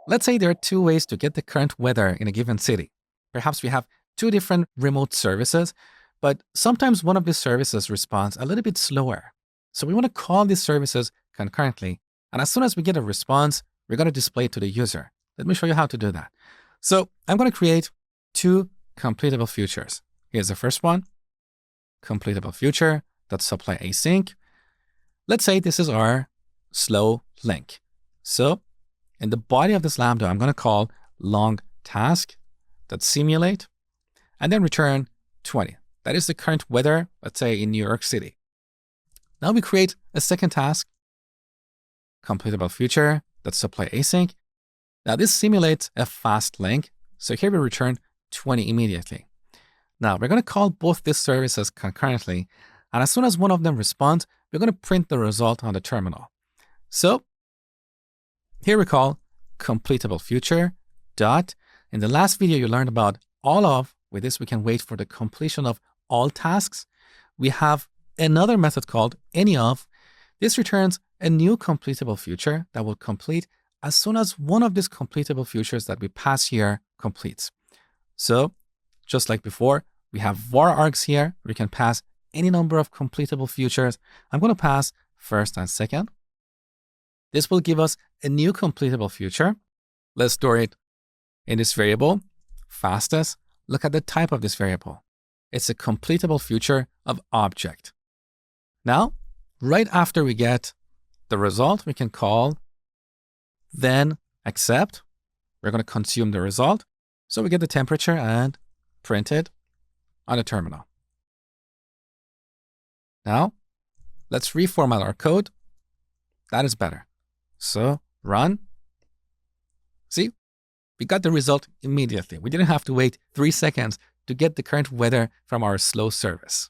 Let's say there are two ways to get the current weather in a given city. Perhaps we have two different remote services, but sometimes one of these services responds a little bit slower. So we want to call these services concurrently. And as soon as we get a response, we're going to display it to the user. Let me show you how to do that. So I'm going to create two completable futures. Here's the first one, completable future that supply async. Let's say this is our slow link. So in the body of this Lambda, I'm going to call long task that simulate and then return 20. That is the current weather, let's say in New York City. Now we create a second task, completable future that supply async. Now this simulates a fast link. So here we return 20 immediately. Now we're going to call both these services concurrently. And as soon as one of them responds, we're going to print the result on the terminal. So here we call completable future dot. In the last video, you learned about all of. With this, we can wait for the completion of all tasks. We have another method called any of. This returns a new completable future that will complete as soon as one of these completable futures that we pass here completes. So just like before, we have var args here. We can pass any number of completable futures. I'm going to pass first and second. This will give us a new completable future. Let's store it in this variable, fastest. Look at the type of this variable. It's a completable future of object. Now, right after we get the result, we can call then accept. We're going to consume the result. So we get the temperature and print it on the terminal. Now, let's reformat our code. That is better. So run. See, we got the result immediately. We didn't have to wait 3 seconds to get the current weather from our slow service.